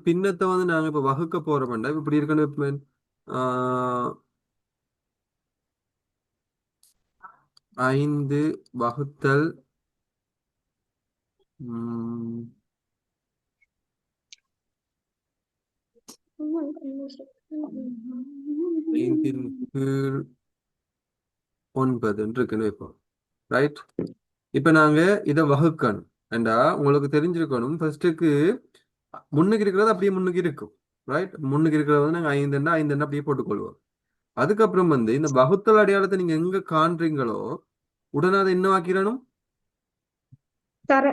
பின்னத்தை வந்து நாங்க இப்ப வகுக்க போறோம்டா இப்படி இருக்கணும். ஆஹ் 5 வகுத்தல் 5/9 இருக்குன்னு வைப்போம். ரைட். இப்ப நாங்க இதை வகுக்கணும். ஏண்டா உங்களுக்கு தெரிஞ்சிருக்கணும் ஃபர்ஸ்ட்டுக்கு முன்னுக்கு இருக்கிறது அப்படியே முன்னுக்கு இருக்கும். ரைட். முன்னுக்கு இருக்கிறது வந்து நாங்க 5 அப்படியே போட்டுக்கொள்வோம். அதுக்கப்புறம் வந்து இந்த வகுத்தல் அடையாளத்தை நீங்க எங்க காண்றீங்களோ உடனே அதை என்ன ஆக்கிடணும்? தர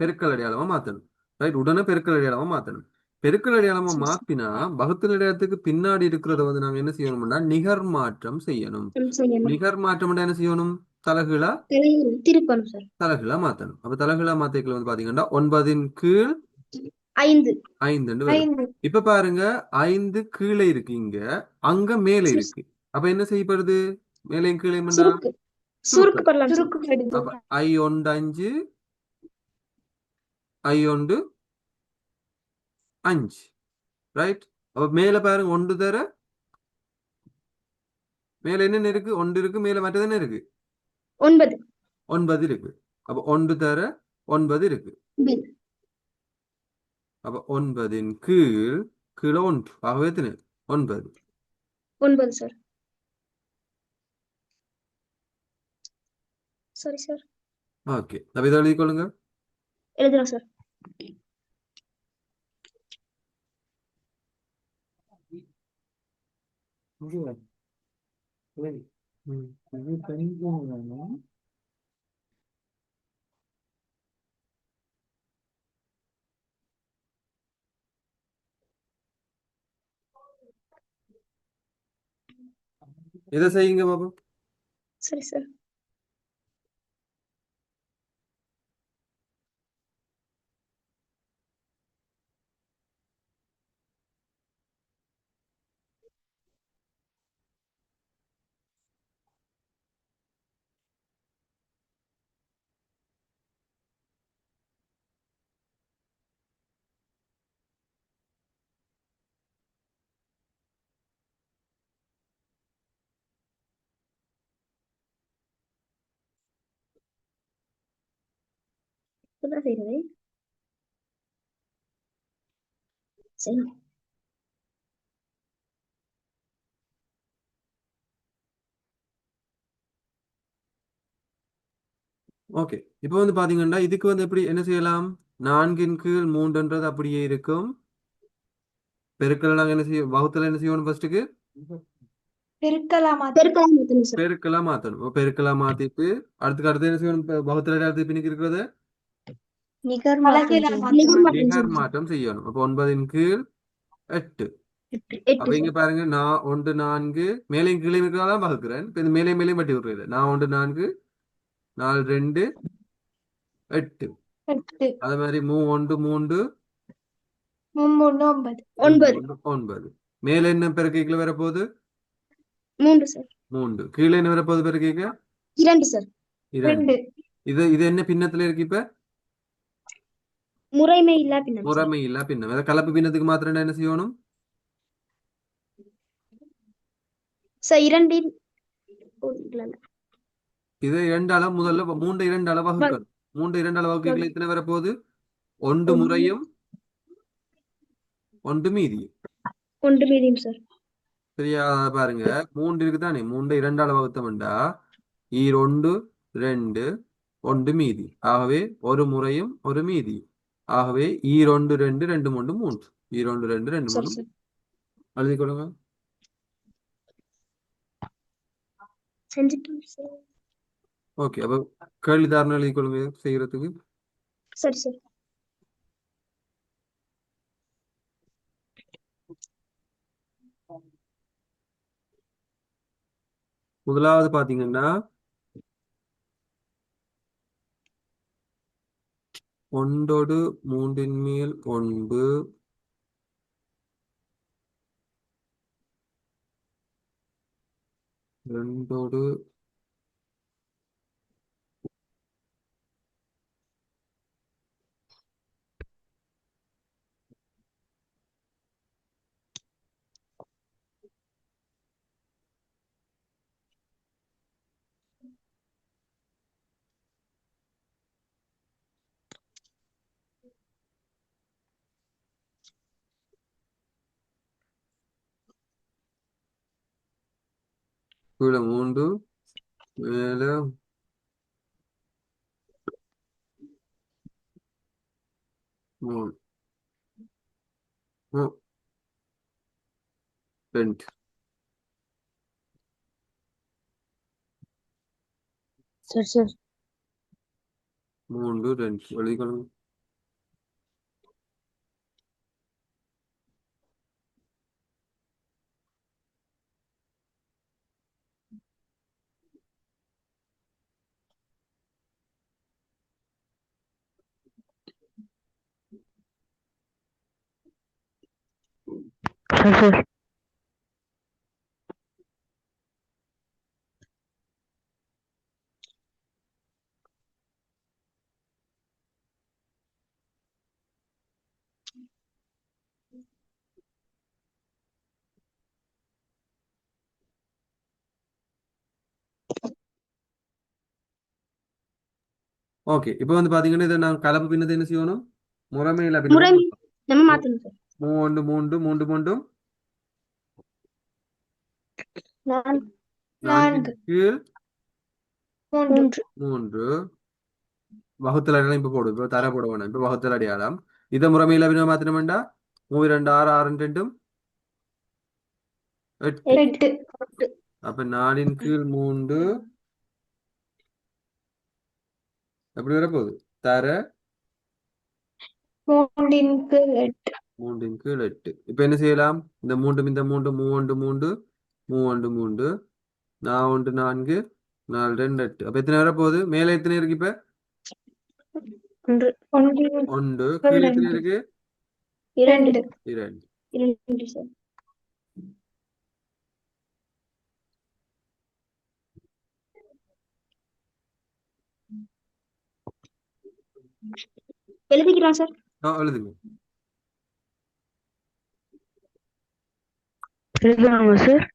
பெருக்கல் அடையாளமா மாத்தணும். ரைட். உடனே பெருக்கல் அடையாளமா மாத்தணும். பெருக்கல் அடையாளமா மாத்தினா வகுத்தல் அடையாளத்துக்கு பின்னாடி இருக்கிறத வந்து நாங்க என்ன செய்யணும்னா நிகர் மாற்றம் செய்யணும். செய்யணும். நிகர் மாற்றம் என்ன செய்யணும்? தலகீழா திருப்பணும் சார். தலகீழா மாத்தணும். அப்ப தலகீழா மாத்திக்கல வந்து பாத்தீங்கன்னா 9 5 5 வரும். 5 இப்ப பாருங்க 5 கீழே இருக்கு இங்க, அங்க மேலே இருக்கு. அப்ப என்ன செய்யப்படுது? மேலையும் கீழே சுருக்கு சுருக்கு சுருக்கல். பண்ணலாம் சுருக்கு கடுது. அப்ப I1 5 I1 5. ரைட். அப்ப மேல பாருங்க ஒன்று தர மேல என்ன இருக்கு? ஒன்று இருக்கு. மேல மற்றது என்ன இருக்கு? 9 9 இருக்கு. அப்ப ஒன்று தர 9 இருக்கு. அப்ப 9 கீழே 1 ஆகவே எத்தனை? 9. 9 சார். சரி சார். ஓகே. அப்ப இதை எழுதி கொள்ளுங்க. எழுதுறோம் சார். இதை செய்யுங்க பாப்போம். சரி சார். என்ன செய்யறது? சரி. ஓகே. இப்போ வந்து பாத்தீங்கன்னா இதுக்கு வந்து எப்படி என்ன செய்யலாம்? 4/3 அப்படியே இருக்கும். பெருக்கல் நாங்க என்ன செய்ய வகுத்துல என்ன செய்யணும்? ஃபர்ஸ்ட்டுக்கு பெருக்கலாம் மாத்தணும் சார். பெருக்கலா மாத்தணும். பெருக்கலா மாத்திட்டு அடுத்து என்ன செய்யணும்? வகுத்துல அடுத்து பின்னுக்கு இருக்கிறது நிகர் மாற்றம் நிகர் மாற்றம் செய்யணும். அப்போ 9/8. அப்ப 8 இங்க சார். பாருங்க நான் 1 4 மேலையும் கீழே இருக்கிறதான் வகுக்கிறேன். இப்ப இந்த மேலையும் வட்டி விடுறது. நான் 1 4 4 2 8. 8 அதே மாதிரி 1 3 9 3 9 1 9. மேல என்ன பெருக்கைக்குள்ள வரப்போகுது? 3 சார். 3. கீழே என்ன வரப்போகுது பெருக்கைக்கு? 2 சார். 2. இது இது என்ன பின்னத்துல இருக்கு இப்ப? முறைமை இல்லா பின்னம் சார். முறைமை இல்ல பின்னம். அதை கலப்பு பின்னத்துக்கு மாத்திரம் என்ன செய்யணும்? சார் 2 இல்ல இது 2 அளவு முதல்ல 3 2 அளவு வகுக்கணும். 3 2 அளவு வகுக்கைக்குள்ள எத்தனை வரப்போகுது? ஒன்று முறையும் ஒன்று மீதியும். ஒன்று மீதியும் சார். சரியா? பாருங்க 3 இருக்குதானே, 3 2 வகுத்தோம்டா ஈரொண்டு 2 1 மீதி. ஆகவே ஒரு முறையும் ஒரு மீதி. ஆகவே ஈரொண்டு 2 2 3 3. ஈரொண்டு 2 2 சரி 3 சார். எழுதி கொடுங்க. செஞ்சுட்டோம் சார். ஓகே. அப்ப கேள்விதாரணை எழுதி கொடுங்க செய்யறதுக்கு. சரி சார். முதலாவது பாத்தீங்கன்னா 1/3 2 கீழே 3 மேல 3 2 சரி சார் 3 2 எழுதிக்கணும். சரி சார் ஓகே, இப்போ வந்து பாத்தீங்கன்னா இதை நான் கலப்பு பின்னத்தை என்ன செய்யணும்? முறைமையில பின்னமா முறை மாத்தணும். நம்ம மாத்தணும் சார். 3 3 3 3 நான்கு 4 கீழ் மூன்று 3 வகுத்தல் அடையாளம் இப்ப போடும். இப்ப தர போட வேணாம். இப்ப வகுத்தல் அடையாளம் இதை முறைமையில பின்ன மாத்தினோம்டா 3 2 6 6 2 8. எட்டு அப்ப 4 கீழ் 3 எப்படி வரப்போகுது? தர மூன்றின் கீழ் 8 3 கீழ் 8. இப்ப என்ன செய்யலாம்? இந்த 3 இந்த 3 3 3 3 3 4 4 4 2 8. அப்ப எத்தனை வரப்போகுது? மேல எத்தனை இருக்கு இப்ப? ஒன்று ஒன்றின் 1. கீழ் கீழே எத்தனை 2 இருக்கு? இரண்டு 2. இரண்டு சார். எழுதிக்கலாம் சார். எழுதுங்க. எழுதலாமா சார்?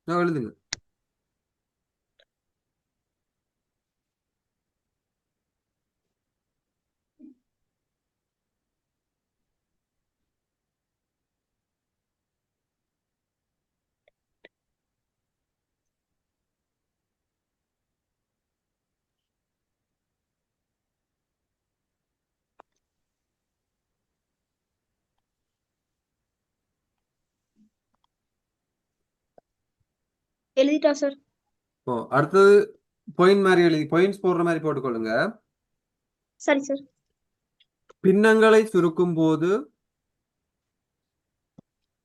எழுதுங்க. எழுதிட்டா சார். அடுத்தது பாயிண்ட் மாதிரி எழுதி பாயிண்ட்ஸ் போடுற மாதிரி போட்டுக்கொள்ளுங்க. சரி சார். பின்னங்களை சுருக்கும் போது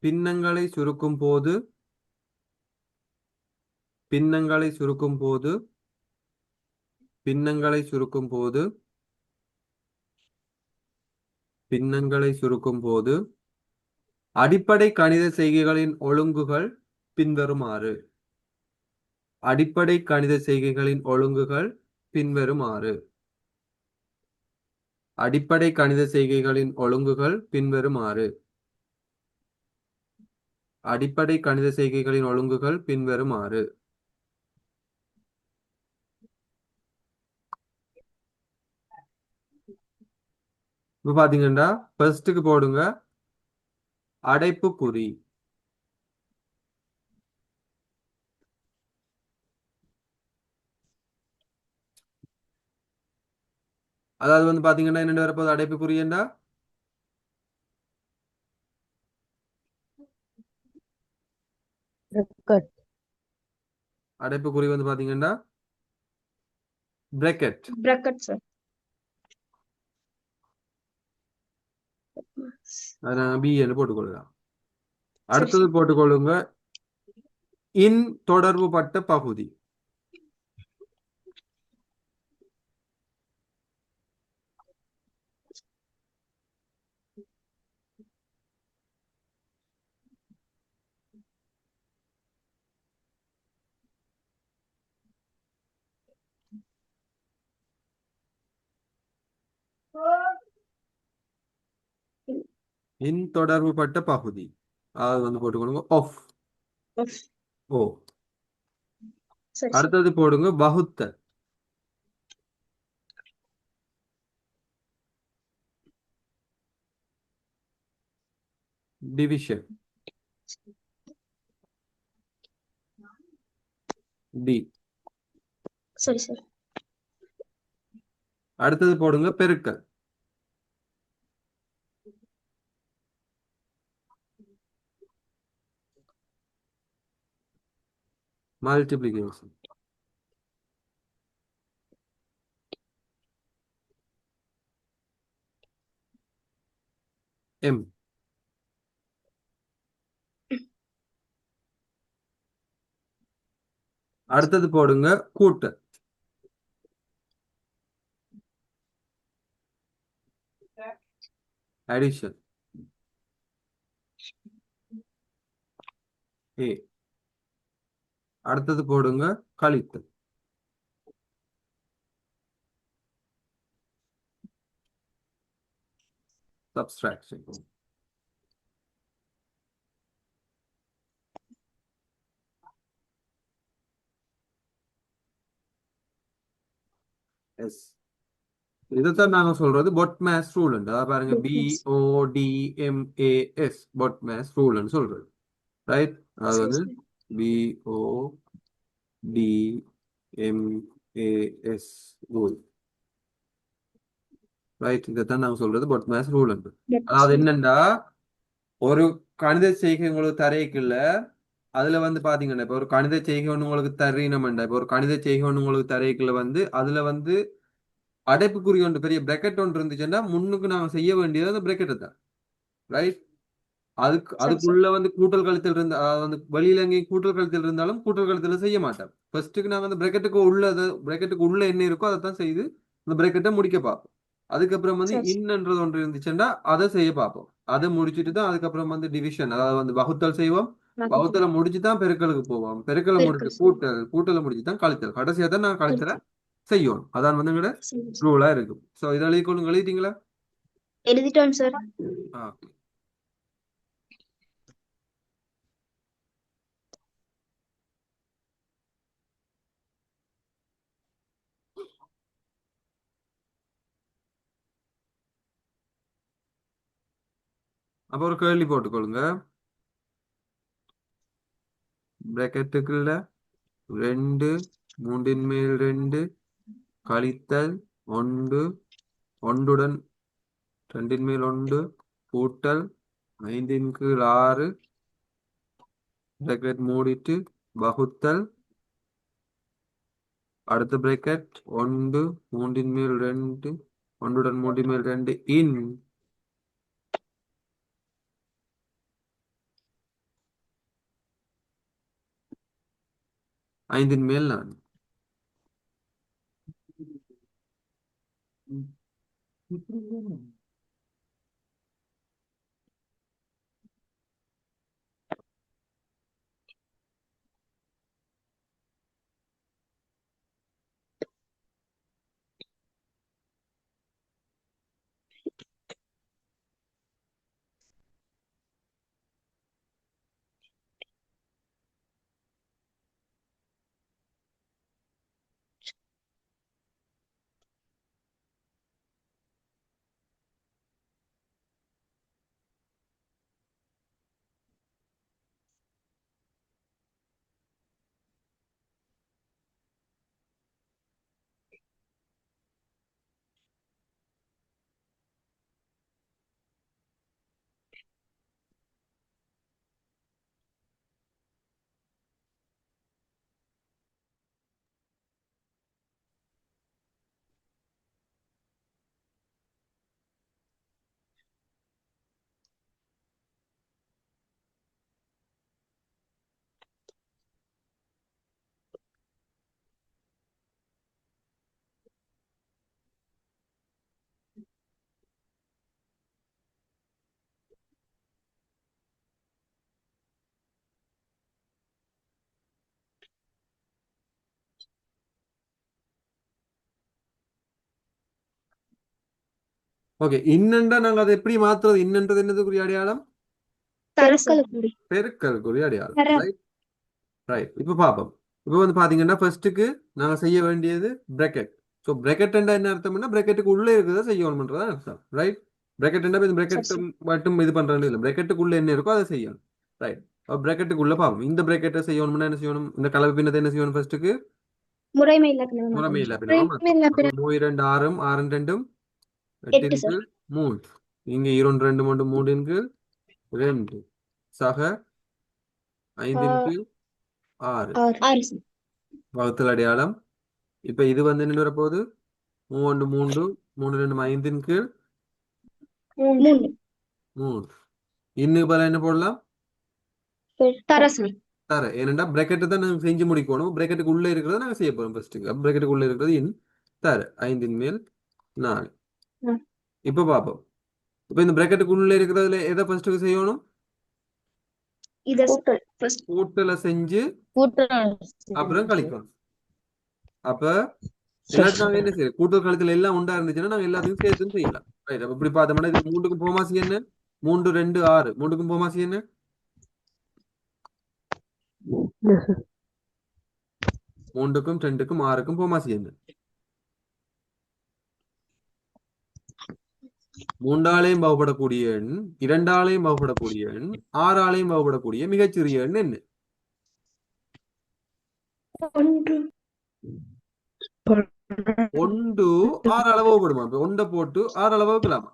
பின்னங்களை சுருக்கும் போது பின்னங்களை சுருக்கும் போது பின்னங்களை சுருக்கும் போது பின்னங்களை சுருக்கும் போது அடிப்படை கணித செய்கைகளின் ஒழுங்குகள் பின்வருமாறு. அடிப்படை கணித செய்கைகளின் ஒழுங்குகள் பின்வருமாறு. அடிப்படை கணித செய்கைகளின் ஒழுங்குகள் பின்வருமாறு. அடிப்படை கணித செய்கைகளின் ஒழுங்குகள் பின்வருமாறு. இப்ப பாத்தீங்கன்னா ஃபர்ஸ்டுக்கு போடுங்க அடைப்புக்குறி. அதாவது வந்து பாத்தீங்கன்னா என்ன வரப்போகுது? அடைப்புக்குறியண்டா அடைப்புக்குறி வந்து பாத்தீங்கன்னா பிரக்கெட். Bracket sir. அதை பி என்று போட்டுக்கொள்ளலாம். சரி அடுத்தது சார். போட்டுக்கொள்ளுங்க இன் தொடர்புபட்ட பகுதி. இன் தொடர்புபட்ட பகுதி அது வந்து போட்டுக்கொள்ளுங்க ஆஃப். ஓ. சரி சார். அடுத்தது போடுங்க வகுத்தல். டிவிஷன். டி. சரி சார். அடுத்தது போடுங்க பெருக்கல். மல்டிப்ளிகேஷன். எம். அடுத்தது போடுங்க கூட்டல். அடிஷன். ஏ. அடுத்தது போடுங்க கழித்தல். சப்ஸ்ட்ராக்ஷன். எஸ். இதைத்தான் நாங்க சொல்றது பொட்மேஸ் ரூல். அதாவது பாருங்க, BODMAS பொட்மேஸ் ரூல் சொல்றது. ரைட். அது சரி வந்து சார். BODMAS rule. ரைட். இதைத்தான் நாங்க சொல்றது பொட்மேஸ் ரூல். அதாவது என்னண்டா, ஒரு கணித செய்கை உங்களுக்கு தரைக்குள்ள அதுல வந்து பாத்தீங்கன்னா, இப்ப ஒரு கணித செய்கை ஒண்ணு உங்களுக்கு தரீனம்டா, இப்ப ஒரு கணித செய்கை ஒண்ணு உங்களுக்கு தரைக்குள்ள வந்து அதுல வந்து அடைப்புக்குறி ஒன்று, பெரிய பிரக்கெட் ஒன்று இருந்துச்சுன்னா முன்னுக்கு நாங்க செய்ய வேண்டியது அந்த பிரக்கெட் தான். ரைட். சரி சார். அதுக்குள்ள வந்து கூட்டல் கழித்தல் இருந்தா, அதாவது வந்து வெளியில எங்கேயும் கூட்டல் கழித்தல் இருந்தாலும் கூட்டல் கழித்தல் செய்ய மாட்டோம். ஃபர்ஸ்ட்டுக்கு நாங்க அந்த பிரக்கெட்டுக்கு உள்ள என்ன இருக்கோ அதை தான் செய்து அந்த பிரக்கெட்டை முடிக்க பார்ப்போம். அதுக்கப்புறம் வந்து சரி சார். இன்னன்றது ஒன்று இருந்துச்சுன்னா அதை செய்ய பார்ப்போம். அதை முடிச்சுட்டு தான் அதுக்கப்புறம் வந்து டிவிஷன், அதாவது வந்து வகுத்தல் செய்வோம். வகுத்தல். வகுத்தலை முடிச்சு தான் பெருக்கலுக்கு போவோம். பெருக்கலை முடிச்சு பெருக்கல் சார். கூட்டலை முடிச்சு தான் கழித்தல். கடைசியா தான் நான் கழித்தலை கழித்தல். செய்யணும். அதான் வந்து எங்களோட சரி சார். ரூலா இருக்கும். ஸோ இதை எழுதிட்டீங்களா? எழுதிட்டோம் சார். ஆ. அப்போ ஒரு கேள்வி போட்டுக்கொள்ளுங்க. பிராக்கெட்டுக்குள்ள 2 3 மேல் 2 கழித்தல் 1 ஒன்றுடன் 2 மேல் 1 கூட்டல் 5 கீழ் 6 பிராக்கெட் மூடிட்டு வகுத்தல் அடுத்த பிராக்கெட் 1 3 மேல் 2 ஒன்றுடன் 3 மேல் 2 இன் 5 மேல் 4. ஓகே. இன்னண்டா நாங்க அதை எப்படி மாத்துறது? இன்னன்றது என்னதுக்குரிய அடையாளம்? பெருக்கலுக்குடி. பெருக்கலுக்குரிய அடையாளம். தர. ரைட். ரைட். இப்ப பார்ப்போம். இப்போ வந்து பாத்தீங்கன்னா ஃபர்ஸ்ட்டுக்கு நாங்க செய்ய வேண்டியது பிரக்கெட். ஸோ பிரக்கெட் என்ன அர்த்தம்னா பிரக்கெட்டுக்கு உள்ளே இருக்கிறத செய்யணும்ன்றதான் அர்த்தம். ரைட். பிரக்கெட் இந்த சரி பிரக்கெட் சார். மட்டும் இது பண்றது இல்லை, பிரக்கெட்டுக்குள்ள என்ன இருக்கோ அதை செய்யணும். ரைட். பிராக்கெட்டுக்குள்ள பாப்போம். இந்த பிராக்கெட்டை செய்யணும்னா என்ன செய்யணும்? இந்த கலவை பின்னத்தை என்ன செய்யணும்? ஃபர்ஸ்ட்டுக்கு முறைமை இலக்கணம் முறைமை மாற்றணும் இல்ல சார். பின்னமா மாற்றணும். அப்ப 2 6 6 2 8 8 சார். 3 இங்க 2 2 3 3 2 சக 5 6 6 சார். வகுத்தல் அடையாளம். இப்ப இது வந்து என்ன வரப்போகுது? 3 3 3 2 5 3 3 இன்னுக்கு பதிலா என்ன போடலாம்? தர சார். தர. ஏனென்றா பிரேக்கெட்டை தான் நாங்கள் செஞ்சு முடிக்கணும். பிரேக்கெட்டுக்கு உள்ள இருக்கிறத நாங்கள் செய்ய போறோம் ஃபர்ஸ்ட்டுக்கு. பிரேக்கெட்டுக்கு உள்ள இருக்கிறது இன் தர 5 மேல் 4. ம். இப்ப பார்ப்போம். இப்ப இந்த பிரேக்கெட்டுக்கு உள்ள இருக்கிறதுல எதை ஃபர்ஸ்ட்டுக்கு செய்யணும்? இத ஃபர்ஸ்ட் கூட்டலை செஞ்சு அப்புறம் கழிக்கணும். அப்ப எல்லாத்தையும் நாங்க என்ன செய்யணும்? கூட்டல் கழித்தல் எல்லாம் உண்டா இருந்துச்சுன்னா நாங்க எல்லாத்தையும் சேர்த்து செய்யலாம். ரைட். அப்ப இப்படி பார்த்தோம்னா இது 3க்கும் போமாசி என்ன? 3 2 6 3க்கும் போமாசி என்ன? 3க்கும் 2க்கும் 6க்கும் போமாசி என்ன? 3ஆலையும் வகுப்படக்கூடிய எண், 2ஆலையும் வகுப்படக்கூடிய எண், 6ஆலையும் வகுப்படக்கூடிய மிகச்சிறிய எண் என்ன? 1 1 6 அளவு வகுப்படுமா? இப்ப 1 போட்டு 6 அளவு வகுக்கலாமா?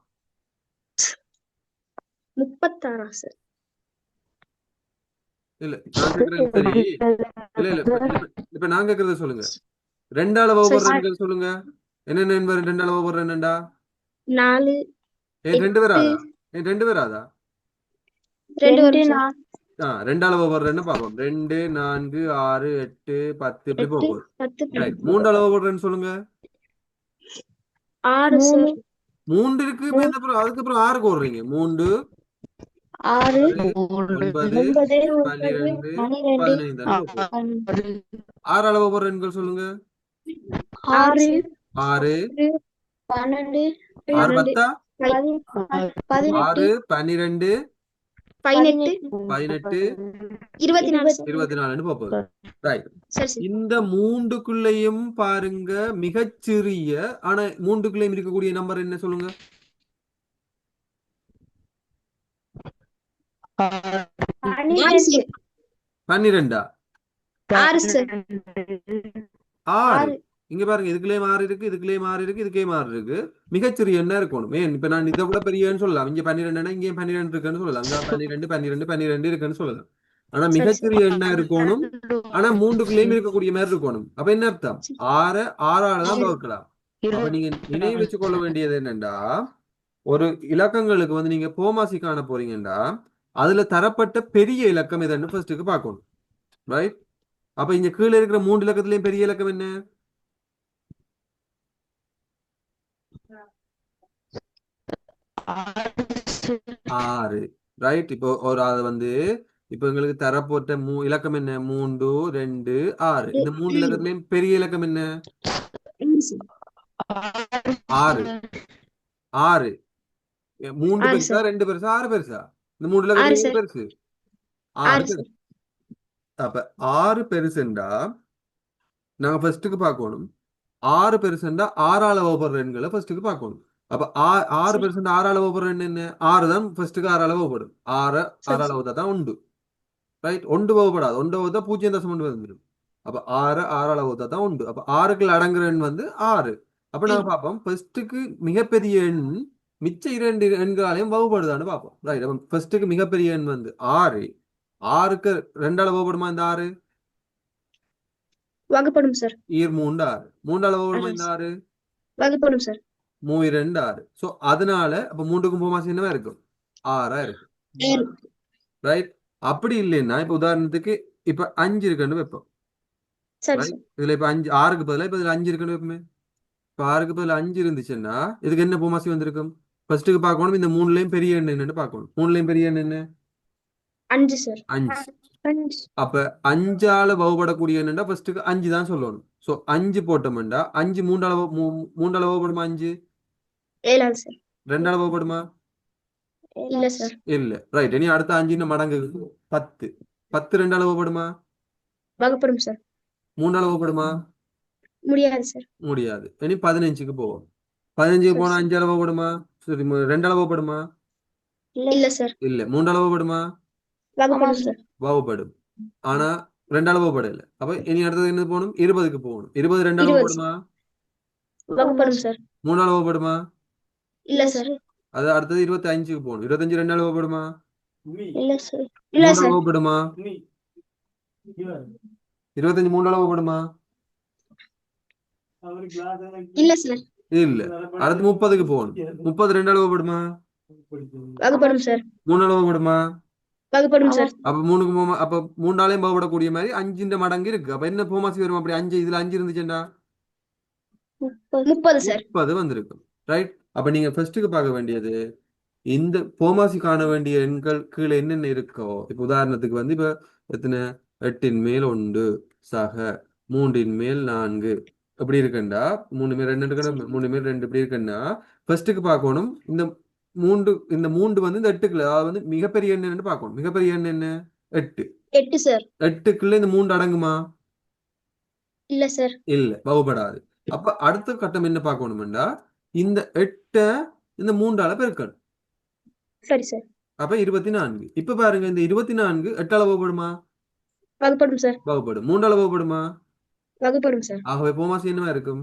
36 சார். இல்ல நான் கேக்குறது சரி. இல்ல இல்ல இப்ப நான் கேக்குறத சொல்லுங்க. 2 அளவு வகுப்படுறேன்னு சொல்லுங்க. என்னென்ன என்பது 2 அளவு வகுப்படுறேன்டா? 4 ஏன் 2 வராதா? ஏன் 2 வராதா? 2 வரும் சார். 2 அளவு வகுப்படுறேன்னு பார்ப்போம். 2 4 6 8 10 இப்படி 8 போகும். 10 ரைட். 3 அளவு வகுப்படுறேன்னு சொல்லுங்க. 6 சார். 3 இருக்கு. இப்ப இந்த அப்புறம் அதுக்கப்புறம் 6க்கு ஓடுறீங்க. 3 6 9 12 15 6 அளவு வகுப்படுற எண்கள் சொல்லுங்க. 6 6 12 6 10 18 6 12 18 18 24 24 போகுது. ரைட். சரி சார். இந்த மூன்றுக்குள்ளேயும் பாருங்க மிகச்சிறிய ஆனா மூன்றுக்குள்ளேயும் இருக்கக்கூடிய நம்பர் என்ன சொல்லுங்க? 12. 6 சார். 6 இங்க பாருங்க இதுக்குள்ளேயும் 6 இருக்கு, இதுக்குள்ளேயும் 6 இருக்கு, இதுக்கேயும் 6 இருக்கு. மிகச்சிறிய எண்ணா இருக்கணும். ஏன் இப்ப நான் இதை விட பெரியன்னு சொல்லலாம். இங்க 12 இங்கே 12 இருக்குன்னு சொல்லலாம். அங்க 12 12 12 இருக்குன்னு சொல்லலாம். ஆனா மிகச்சிறிய எண்ணா இருக்கணும். ஆனா மூன்றுக்குள்ளேயும் இருக்கக்கூடிய மாதிரி இருக்கணும். அப்ப என்ன அர்த்தம்? 6 6ஆல தான் வகுக்கலாம். அப்ப நீங்க நினைவு வச்சு கொள்ள வேண்டியது என்னன்னா, ஒரு இலக்கங்களுக்கு வந்து நீங்க போமாசி காண போறீங்கன்னா அதுல தரப்பட்ட பெரிய இலக்கம் எதுன்னு ஃபர்ஸ்ட்டுக்கு பார்க்கணும். ரைட். அப்ப இங்க கீழே இருக்கிற 3 இலக்கத்திலயும் பெரிய இலக்கம் என்ன? 6. ரைட். இப்போ ஒரு அது வந்து இப்ப எங்களுக்கு தரப்பட்ட இலக்கம் என்ன? 3 2 6. இந்த 3 இலக்கத்திலயும் பெரிய இலக்கம் என்ன? 6. 6 3 பெருசா 2 பெருசா 6 பெருசா? இந்த 3 இலக்கத்துல எது பெருசு? 6 பெருசு. அப்ப 6 பெருசுண்டா நாங்க ஃபர்ஸ்ட்டுக்கு பார்க்கணும். 6 பெருசுண்டா 6ஆல வகுப்படுற எண்களை ஃபர்ஸ்ட்டுக்கு பார்க்கணும். அப்ப 6 பெருசுண்டா 6ஆல வகுப்படுற எண் என்ன? 6 தான் ஃபர்ஸ்ட்டுக்கு 6ஆல வகுப்படும். 6ஆல வகுத்தா தான் 1. ரைட். 1 வகுப்படாது. 1 வகுத்தா 0.1 வந்துடும். அப்ப 6 6ஆல வகுத்தா தான் 1. அப்ப 6க்குள்ள அடங்குற எண் வந்து 6. அப்ப நாங்க பார்ப்போம் ஃபர்ஸ்ட்டுக்கு மிகப்பெரிய எண் மிச்ச 2 எண்களாலையும் வகுப்படுதான்னு பார்ப்போம். ரைட். அப்ப ஃபர்ஸ்ட்டுக்கு மிகப்பெரிய எண் வந்து 6. 6க்கு 2ஆல வகுப்படுமா இந்த 6? வகுப்படும் சார். 3 6. 3ஆல வகுப்படுமா இந்த 6? வகுப்படும் சார். 2 6. சோ அதனால அப்ப 3க்கும் போமாசி என்னவா இருக்கும்? 6ஆ இருக்கும். ரைட். அப்படி இல்லைன்னா இப்ப உதாரணத்துக்கு இப்ப 5 இருக்குன்னு வைப்போம். சரி ரைட். சார். இதுல இப்ப 5 6க்கு பதிலா இப்ப இதுல 5 இருக்குன்னு வைப்போமே. இப்ப 6க்கு பதிலா 5 இருந்துச்சுன்னா இதுக்கு என்ன போமாசி வந்திருக்கும்? ஃபர்ஸ்ட்டுக்கு பார்க்கணும் இந்த 3லயும் பெரிய எண் என்னன்னு பார்க்கணும். 3லயும் பெரிய எண் என்ன? 5 சார். 5. அப்ப 5ஆல வகுப்படக்கூடிய என்னன்னா ஃபர்ஸ்ட்டுக்கு 5 தான் சொல்லணும். சோ 5 போட்டோம்னா 5 3ஆல வகுப்படுமா? 5 7 சார். 2ஆல வகுப்படுமா? இல்ல சார். இல்ல. ரைட். இனி அடுத்த 5 மடங்கு 10. 10 2ஆல வகுப்படுமா? வகுப்படும் சார். 3ஆல வகுப்படுமா? முடியாது சார். முடியாது. இனி 15க்கு போவோம். 15க்கு போனா 5ஆல வகுப்படுமா? சரி 2ஆல வகுப்படுமா? இல்ல சார். இல்ல. 3ஆல வகுப்படுமா? வகுப்படும் சார். வகுப்படும். ஆனா ரெண்டால வகுப்படல. அப்ப இனி அடுத்தது என்ன போகணும்? 20க்கு போகணும். 20 ரெண்டால 20 சார். வகுப்படுமா? வகுப்படும் சார். மூணால வகுப்படுமா? இல்ல சார். அது அடுத்தது 25க்கு போகணும். 25 ரெண்டால வகுப்படுமா? இல்ல சார். இல்ல மூன்றால சார். வகுப்படுமா? 25 மூன்றால வகுப்படுமா? இல்ல சார். இல்ல. அடுத்து 30க்கு போகணும். 30 ரெண்டால வகுப்படுமா? வகுப்படும் சார். மூணால வகுப்படுமா? வகுப்படும் சார். அப்ப மூணுக்கு அப்ப மூணாலையும் வகுப்படக்கூடிய மாதிரி 5 மடங்கு இருக்கு. அப்ப என்ன போமாசி வரும்? அப்படி 5 இதுல 5 இருந்துச்சுண்டா 30 சார். 30 வந்திருக்கும். ரைட். அப்ப நீங்க ஃபர்ஸ்ட்டுக்கு பார்க்க வேண்டியது இந்த போமாசி காண வேண்டிய எண்கள் கீழே என்னென்ன இருக்கோ. இப்ப உதாரணத்துக்கு வந்து இப்ப எத்தனை 8ன் மேல் 1 சக 3ன் மேல் 4 எப்படி இருக்குண்டா 3 மேல் 2 இருக்கணும். 3 மேல் 2 இப்படி இருக்குன்னா ஃபர்ஸ்ட்டுக்கு பார்க்கணும். இந்த மூன்று வந்து இந்த 8க்குள்ள அதாவது வந்து மிகப்பெரிய எண் என்னன்னு பார்க்கணும். மிகப்பெரிய எண் என்ன? 8. 8 சார். 8க்குள்ள இந்த மூன்று அடங்குமா? இல்ல சார். இல்ல, வகுப்படாது. அப்ப அடுத்த கட்டம் என்ன பார்க்கணும்டா இந்த 8 இந்த மூன்றால பெருக்கணும். சரி சார். அப்ப 24. இப்ப பாருங்க இந்த 24 8ஆல வகுப்படுமா? வகுப்படும் சார். வகுப்படும். 3ஆல வகுப்படுமா? வகுப்படும் சார். ஆகவே போமாசி என்னவா இருக்கும்?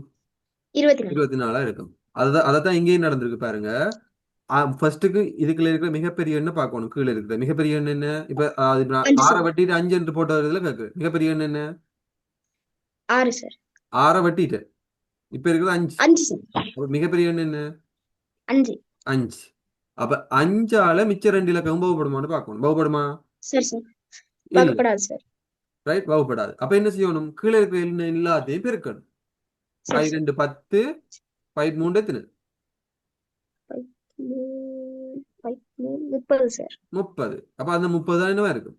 24. 24 இருக்கும். அதைத்தான் இங்கேயும் நடந்திருக்கு பாருங்க. ஃபர்ஸ்ட்டுக்கு இதுக்குள்ள இருக்கிற மிகப்பெரிய எண்ணை பார்க்கணும். கீழே இருக்கிற மிகப்பெரிய எண் என்ன? இப்ப நான் 5 ஆறை சார். வெட்டிட்டு 5 என்று போட்ட இதுல கேக்கு மிகப்பெரிய எண் என்ன? 6 சார். ஆறை வெட்டிட்டேன். இப்ப இருக்கிறது 5. 5 சார். அப்ப மிகப்பெரிய எண் என்ன? 5. 5. அப்ப 5ஆல மிச்ச 2 இலக்கம் வகுப்படுமான்னு பார்க்கணும். வகுப்படுமா? சரி சார். இல்ல. வகுப்படாது சார். ரைட், வகுப்படாது. அப்ப என்ன செய்யணும்? கீழே இருக்கிற எண்ணெய் எல்லாத்தையும் பெருக்கணும். சரி 5 சார். 2 10 5 3 எத்தனை? 30 சார். 30. அப்ப அந்த 30 தான் என்னவா இருக்கும்?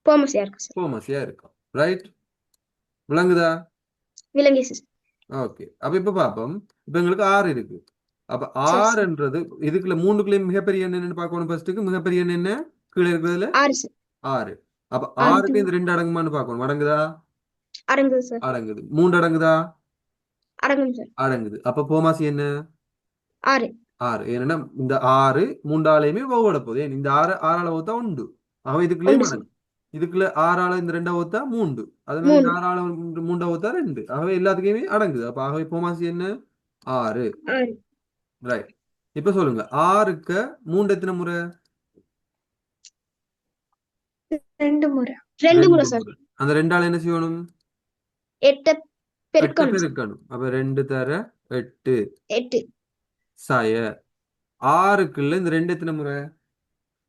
போமசியா இருக்கு சார். போமசியா இருக்கும். ரைட், விளங்குதா? விலங்கி சார். ஓகே. அப்ப இப்ப பார்ப்போம். இப்ப எங்களுக்கு 6 இருக்கு. அப்ப சரி சார். 6ன்றது இதுக்குள்ள மூணுக்குள்ளயும் மிகப்பெரிய எண் என்னன்னு பார்க்கணும். ஃபர்ஸ்ட்டுக்கு மிகப்பெரிய எண் என்ன? கீழே இருக்கிறதுல 6 சார். 6. அப்ப 6 6க்கு இந்த 2 அடங்குமான்னு பார்க்கணும். அடங்குதா? அடங்குது சார். அடங்குது. 3 அடங்குதா? அடங்கும் சார். அடங்குது. அப்ப போமாசி என்ன? 6. 6. ஏன்னா இந்த 6 மூன்றாலையுமே வகுபட போகுது. ஏன் இந்த 6ஆல வகுத்தா உண்டு. அவ இதுக்குள்ளேயும் 1 சார். அடங்கு. இதுக்குள்ள 6ஆல இந்த 2 வகுத்தா 3. அதனால இந்த 3. 6ஆல 3 வகுத்தா 2. ஆகவே எல்லாத்துக்குமே அடங்குது. அப்ப ஆகவே போமாசி என்ன? 6. 6. ரைட். இப்ப சொல்லுங்க 6க்கு 3 எத்தனை முறை? 2 முறை. 2 முறை 2 சார். முறை. அந்த 2ஆல என்ன செய்யணும்? 8 8 பெருக்கணும் சார். பெருக்கணும். அப்ப 2 தர 8 8. சய 6க்குள்ள இந்த 2 எத்தனை முறை?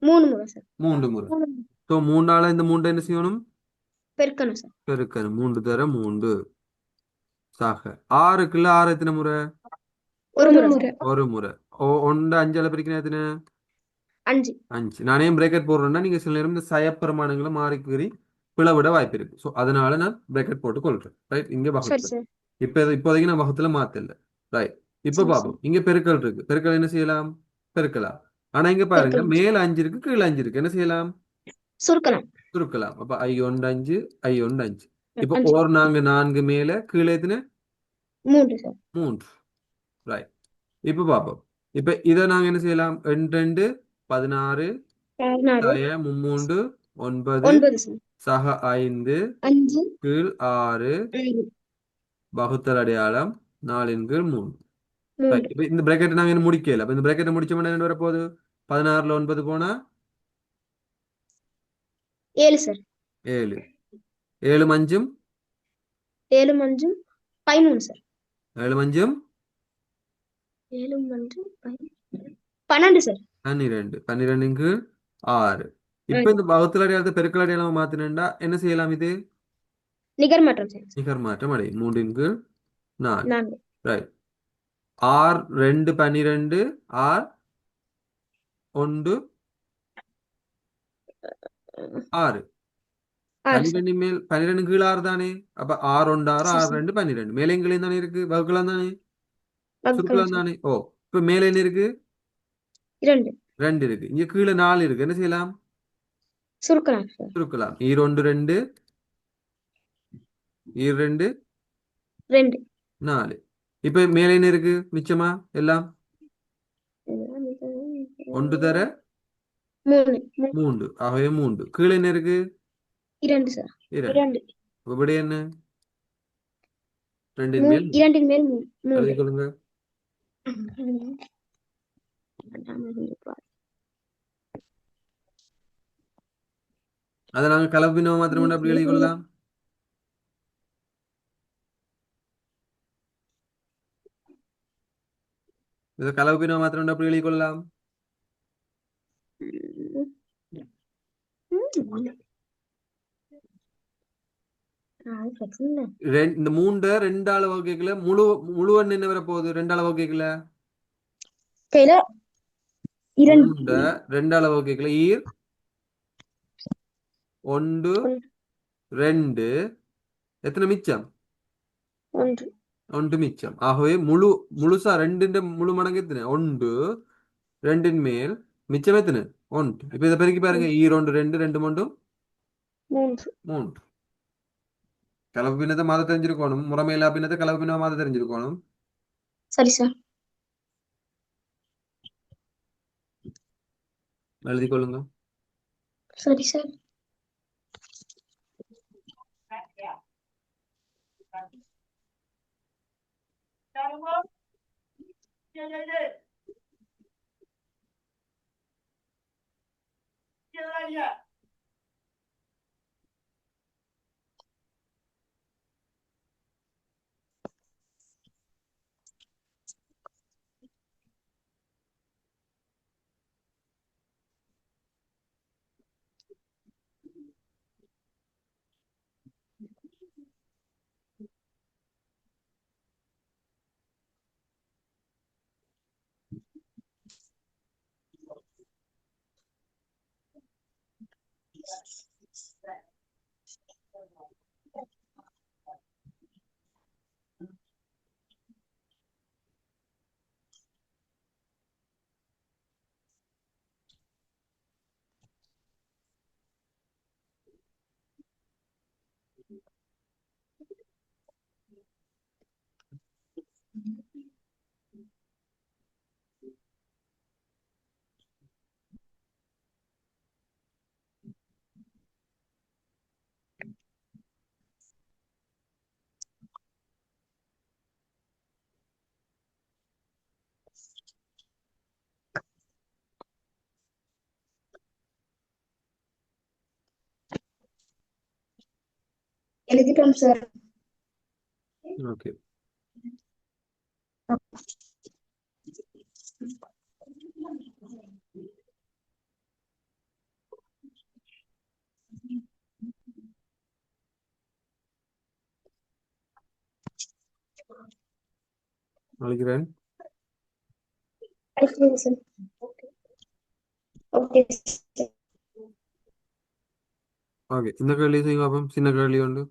3 முறை சார். 3 முறை. ஸோ 3ஆல இந்த 3 என்ன செய்யணும்? பெருக்கணும் சார். பெருக்கணும். 3 தர 3 சாக 6க்குள்ள 6 எத்தனை முறை? ஒரு முறை. ஒரு முறை. 1 5ஆல பிரிக்கணும் எத்தனை? 5. 5. நானே பிரேக்கெட் போடுறேன்னா நீங்க சில நேரம் இந்த சயப்பிரமாணங்களை மாறி கீறி பிளவிட வாய்ப்பு இருக்கு. ஸோ அதனால நான் பிரேக்கெட் போட்டு கொள்றேன். ரைட், இங்க சரி வகுத்து சார். இப்போதைக்கு நான் வகுத்துல மாத்தல. ரைட். இப்ப சரி சார். பார்ப்போம். இங்க பெருக்கல் இருக்கு. பெருக்கல் என்ன செய்யலாம்? பெருக்கலாம். ஆனா இங்க பாருங்க பெருக்கலாம். மேல 5 இருக்கு, கீழே 5 இருக்கு. என்ன செய்யலாம்? சுருக்கலாம். சுருக்கலாம். அப்ப I 1 5 I 1 5. இப்ப 5. ஒரு நாங்க 4 மேல கீழே எத்தனை? 3 சார். 3. ரைட். இப்ப பார்ப்போம். இப்ப இதை நாங்க என்ன செய்யலாம்? 2 2 16 16. சய 3 9 9 சார். சக 5 5. கீழ் 6 5. வகுத்தல் அடையாளம் 4 கீழ் 3. 3. ரைட். இப்ப இந்த பிரேக்கெட் நாங்க இன்னும் முடிக்கல. அப்ப இந்த பிரேக்கெட்டை முடிச்சோம்னா என்ன வரப்போகுது? 16ல 9 போனா 7 சார். 7. 7 5 7 5 13 சார். 7 5 7 5 12 சார். 12. 12 கீழ் 6. இப்ப இந்த வகுத்தல் அடையாளத்தை பெருக்கல் அடையாளமா மாத்தினா என்ன செய்யலாம்? இது நிகர் மாற்றம் சார். நிகர் மாற்றம் அடையும். 3 கீழ் 4. 4. ரைட். R 2 12 R 1 6. 6 சார். 12 மேல் 12 கீழ் 6 தானே. அப்ப 6 1 6 சரி 6 சார். 2 12 மேலே எங்களையும் தானே இருக்கு. வகுக்கலாம் தானே, வகுக்கலாம் சுருக்கலாம் சார். தானே. ஓ, இப்ப மேலே என்ன இருக்கு? 2. 2 இருக்கு. இங்க கீழே 4 இருக்கு. என்ன செய்யலாம்? சுருக்கலாம் சார். சுருக்கலாம். ஈர் 1 2 ஈர் 2 2. 4. இப்ப மேலே என்ன இருக்கு மிச்சமா? எல்லாம் 1 தர மூணு. மூன்று. ஆகவே மூன்று. கீழே என்ன இருக்கு? இரண்டு சார். இரண்டு. இரண்டு. அப்ப விடை என்ன? ரெண்டின் மேல் இரண்டின் மேல் மூன்று. எழுதிக் கொள்ளுங்க. அதை நாங்க கலப்பினம் மாத்திரம் அப்படி எழுதிக் கொள்ளலாம். இதை கலப்பினம் மாத்திரம் அப்படி எழுதிக் கொள்ளலாம். இந்த மூண்ட ரெண்டாள வகைக்குல முழுவன் என்ன வர போகுது? ரெண்டாள வகைக்குல கையில இரண்டு. மூண்ட ரெண்டாள வகைக்குல ஈர் ஒன்று ரெண்டு எத்தனை மிச்சம்? ஒன்று. ஒன்று மிச்சம். ஆகவே முழுசா ரெண்டு முழு மடங்கு எத்தனை? ஒன்று. ரெண்டின் மேல் மிச்சம் எத்தனை? ஒன்று. இப்ப இதை பெருக்கி பாருங்க. ஈரோண்டு ரெண்டு ரெண்டு மூன்றும் மூன்று. மூன்று. கலப்பு பின்னத்தை மாத தெரிஞ்சிருக்கணும். முறைமையில்லா பின்னத்தை கலப்பு பின்ன மாத தெரிஞ்சிருக்கணும். சரி சார். எழுதி கொள்ளுங்க. சரி சார். எழுதிட்டோம் சார். ஓகே. அழைக்கிறேன். அழைக்கிறேன் சார். Okay sir. ஓகே. இந்த கேள்வி செய்யுங்க பாப்போம். சின்ன கேள்வி உண்டு.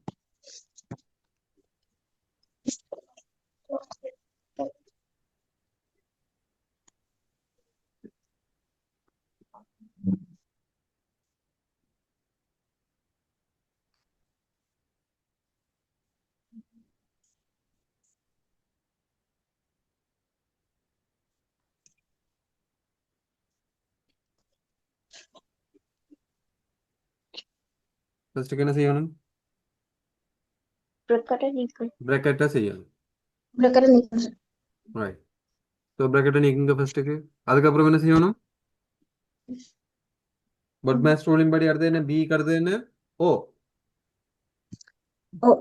ஃபர்ஸ்ட்டுக்கு என்ன செய்யணும்? பிரக்கட்டை நீக்கம். பிரக்கெட்டை செய்யணும். பிரக்கட்டை நீக்கம் சார். ரைட். ஸோ பிரக்கெட்டை நீக்குங்க ஃபர்ஸ்ட்டுக்கு. அதுக்கப்புறம் என்ன செய்யணும்? பட் மேட்ச் ரூலின் படி அடுத்து என்ன? பி அடுத்து என்ன? ஓ. ஓ.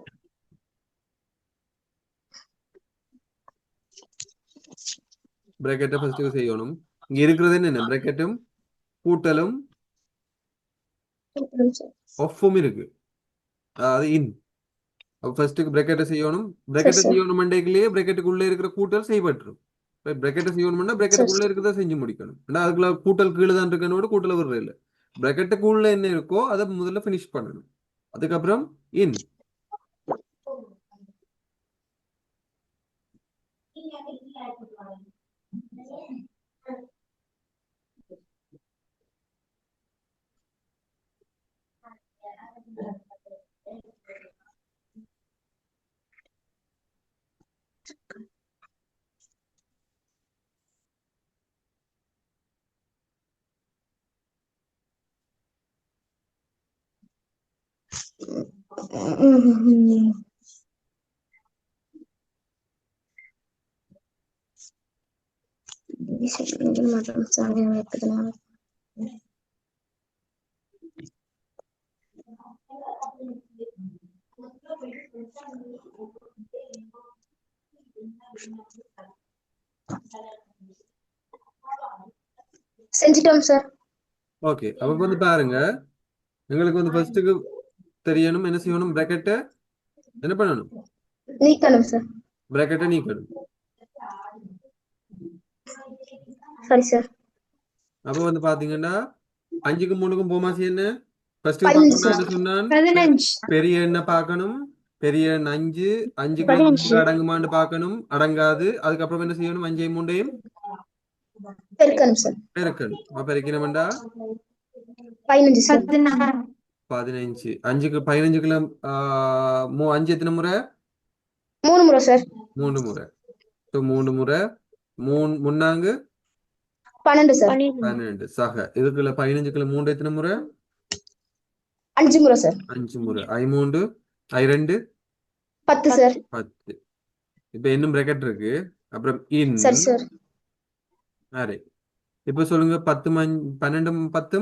பிரக்கெட்டை ஃபர்ஸ்ட்டுக்கு செய்யணும். இங்க இருக்கிறது என்ன? பிரக்கெட்டும் கூட்டலும் சார். ஒஃப்பும் இருக்கு. அதாவது இன். ஃபர்ஸ்ட்டுக்கு பிரக்கெட்டை செய்யணும். சரி பிரக்கெட்டை சார். செய்யணும் மண்டேக்குள்ளேயே பிரக்கெட்டுக்குள்ளே இருக்கிற கூட்டல் செய்யப்பட்டுரும். பிரக்கெட்டை செய்யணும்னா சரி பிரக்கெட்டுக்குள்ளே சார். இருக்கிறத செஞ்சு முடிக்கணும். ஏன்னா அதுக்குள்ள கூட்டல் கீழே தான் இருக்கனோட கூட்டல விடுறது இல்லை. பிரக்கெட்டுக்குள்ள என்ன இருக்கோ அதை முதல்ல ஃபினிஷ் பண்ணணும். அதுக்கப்புறம் இன். division மற்றும் சாதனை வைப்பதனால் செஞ்சிட்டோம் சார். ஓகே, அப்ப வந்து பாருங்க, எங்களுக்கு வந்து ஃபர்ஸ்ட்டுக்கு தெரியணும் என்ன செய்யணும், பிராக்கெட்டை என்ன பண்ணணும், நீக்கணும் சார். பிராக்கெட்டை நீக்கணும். சரி சார். அப்ப வந்து பாத்தீங்கன்னா 5க்கும் 3க்கும் போமாசி என்ன, ஃபர்ஸ்ட்டுக்கு 15 பார்க்கணும்னா சார். என்ன சொன்னான், 15. பெரிய எண்ணை பார்க்கணும், பெரிய எண் 5, 5க்குள்ள 3 15. அடங்குமான்னு பார்க்கணும், அடங்காது. அதுக்கப்புறம் என்ன செய்யணும், 5ஐயும் 3ஐயும் பெருக்கணும் சார். பெருக்கணும். அப்ப பெருக்கினோம்டா 15 சார். 16. 15. 5க்கு 15க்குள்ள 5 எத்தனை முறை, 3 முறை சார். 3 முறை. ஸோ 3 முறை, 3 முன்னாங்கு 12 சார். 12 சக. இதுக்குள்ள 15க்குள்ள 3 எத்தனை முறை, 5 முறை சார். 5 முறை. I3 I2 10 sir. 10. இப்ப இன்னும் பிராக்கெட் இருக்கு. அப்புறம் இன் சரி சார். அரே. இப்ப சொல்லுங்க 10 12 10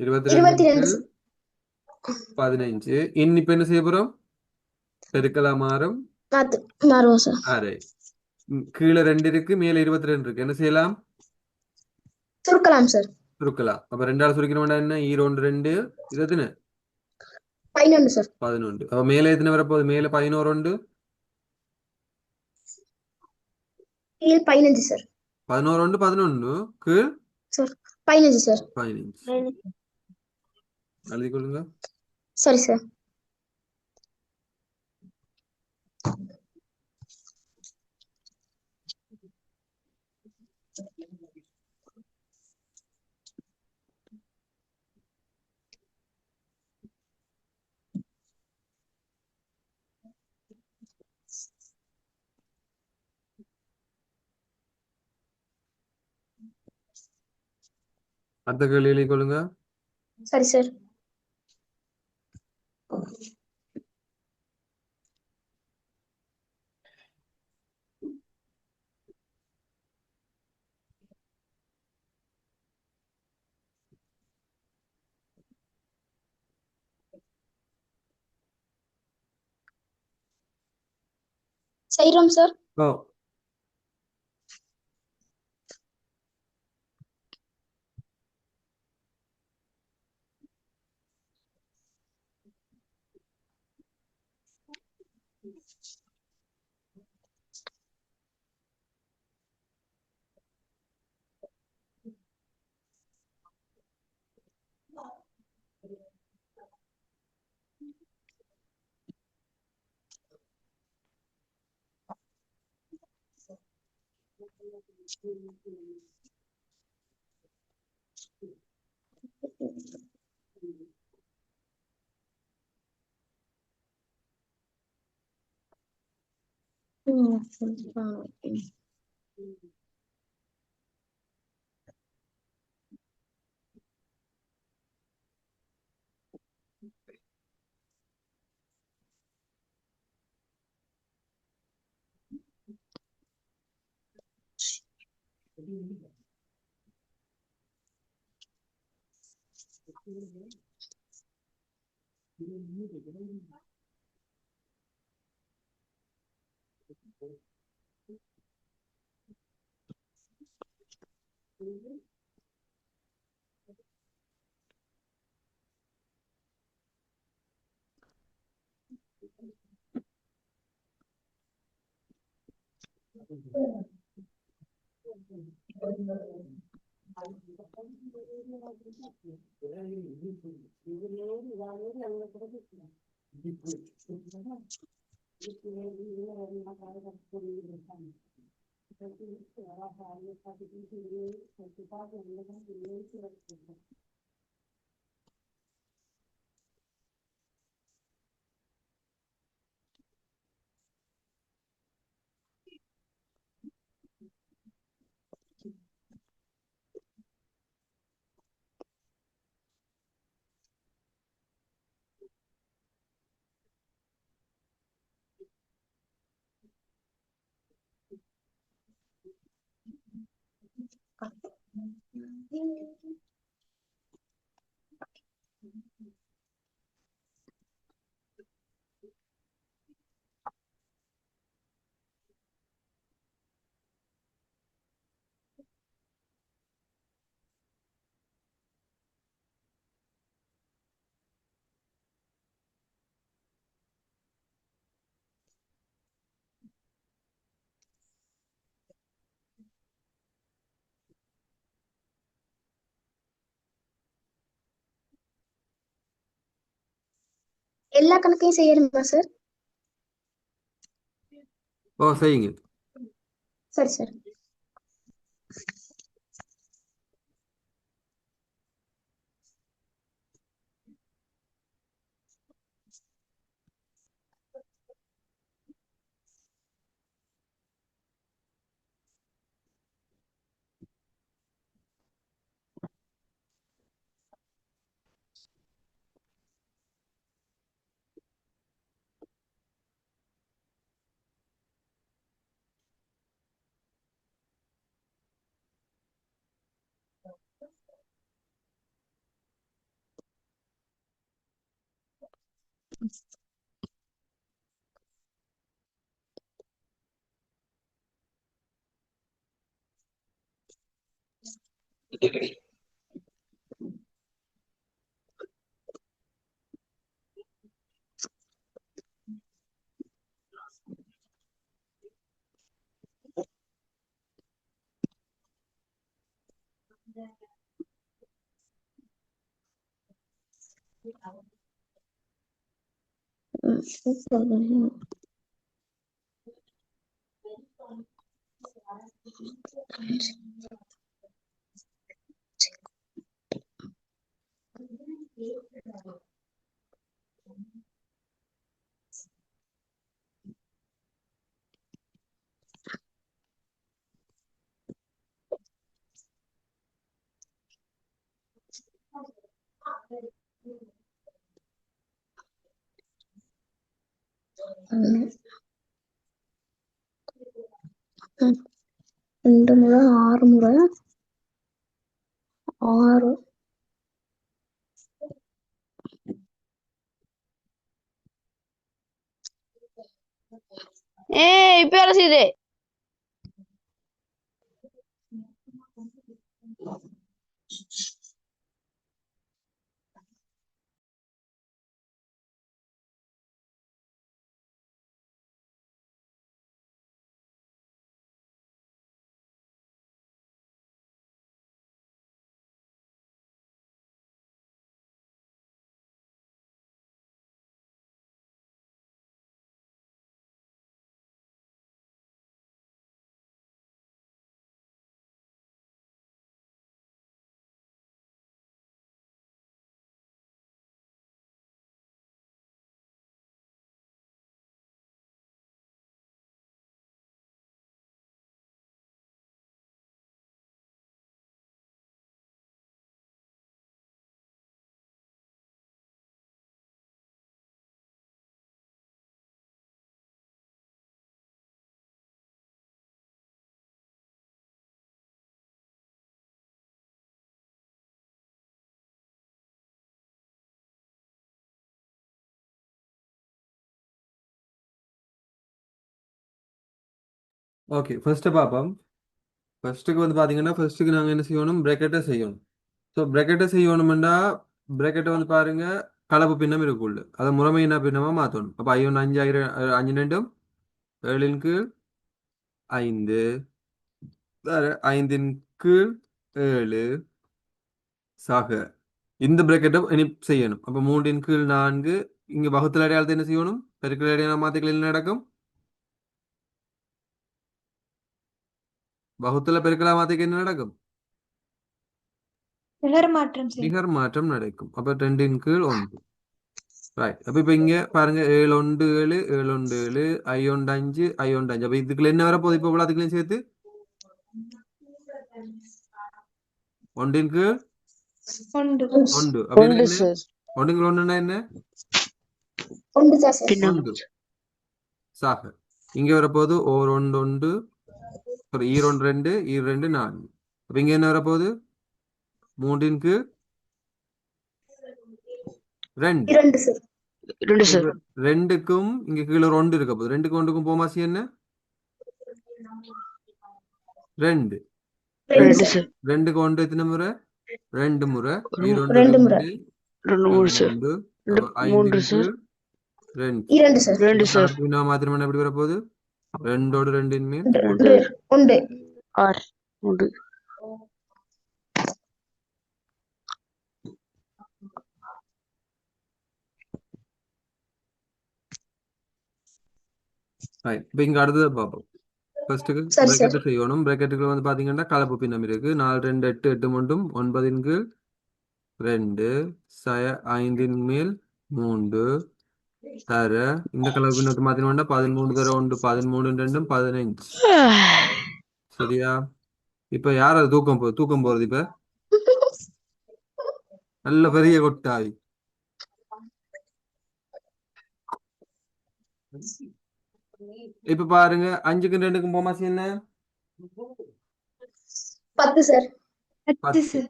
22 22 15. இன் இப்ப என்ன செய்ய போறோம், பெருக்கலாம் மாறும் மாறுவோம் சார். அரே. கீழே 2 இருக்கு, மேல 22 இருக்கு. என்ன செய்யலாம், சுருக்கலாம் சார். சுருக்கலாம். அப்ப 2ஆல சுருக்கணும் என்ன, ஈரோண்டு 2 இது எத்தனை, 11 சார். 11. அப்ப மேல எத்தனை வரப்போகுது, மேல 11 உண்டு, கீழ் 15 சார். 11 உண்டு, 11 கீழ் சார் 15 சார். 15. எழுதி கொள்ளுங்க. சரி சார். அடுத்த கேள்வி எழுதி கொள்ளுங்க. சரி சார். செய்றோம் சார். ஓ எல்லா கணக்கையும் செய்யணுமா சார்? ஓ செய்யுங்க. சரி சார். ம், 2 முறை 6 முறை 6. இப்ப வேலை செய்யுது. ஓகே ஃபர்ஸ்ட் பார்ப்போம். ஃபர்ஸ்ட்டுக்கு வந்து பார்த்தீங்கன்னா ஃபர்ஸ்ட்டுக்கு நாங்கள் என்ன செய்யணும், பிரேக்கெட்டை செய்யணும். ஸோ பிரேக்கெட்டை செய்யணும்னா பிரேக்கெட்டை வந்து பாருங்க கலப்பு பின்னம் இருக்குள்ள அதை முறைமையின பின்னமாக மாற்றணும். அப்போ 5 5 ரெண்டும் 7 கீழ் 5 வேற 5 கீழ் 7 சாக இந்த பிரேக்கெட்டை இனி செய்யணும். அப்போ 3 கீழ் 4 இங்கே வகுத்தல் அடையாளத்தை என்ன செய்யணும், பெருக்கல் அடையாளம் மாற்றிக்கல என்ன நடக்கும், வகுத்தல பெருக்கலா மாற்றிக்க என்ன நடக்கும், நிகர் மாற்றம் செய்யும். நிகர் மாற்றம் நடக்கும். அப்போ 2 கீழ் 1. ரைட். அப்ப இப்ப இங்க பாருங்க 7 1 7 7 1 7 I 1 5 I 1 5. அப்ப இதுக்குள்ள என்ன வரப்போகுது, இப்ப எல்லாத்துக்குள்ளயும் சேர்த்து 1 ஒன்று. 1. அப்ப இதுல உண்டு என்ன சார். 1 1ன்னா என்ன, 1 தான் சார். பின்னம் 1 சாக. இங்க வரப்போகுது ஓர் 1 1 சாரி ஈர் 1 2 ஈர் 2 4. அப்ப இங்க என்ன வரப்போகுது? 3ன் கீழ் 2. 2 சார். 2 சார். இப்ப 2க்கும் இங்க கீழே 1 இருக்க போகுது. 2க்கும் 1க்கும் போமாசி என்ன? 2. 2 2 சார். சார். 2க்கு 1 எத்தனை முறை? 2 முறை. ஒரு 2 2 முறை. 2 2 3 சார். 3 2 அப்ப 3 5ன் சார். கீழ் 2. 2 சார். 2 சார். கலப்பு மாத்திரம் எப்படி வரப்போகுது? 2ஓடு 2ன் மேல் 1 1 6 1. இப்ப இங்க அடுத்தது பார்ப்போம். ஃபர்ஸ்ட்டுக்கு சரி சார். பிரேக்கெட் செய்யணும். பிரேக்கெட்டுக்குள்ள வந்து பாத்தீங்கன்னா கலப்பு பின்னம் இருக்கு. 4 2 8 8 மூன்றும் 9ன் கீழ் 2 சய 5ன் மேல் 3 தர இந்த கலப்பு பின்னத்தை மாத்தினோம்னா 13 தர 1 13 2 15. சரியா? இப்ப யார் அது தூக்கம் போறது? இப்ப நல்ல பெரிய கொட்டாய். இப்ப பாருங்க 5க்கும் 2க்கும் போமாசி என்ன? 10 சார். 10 10. சார்.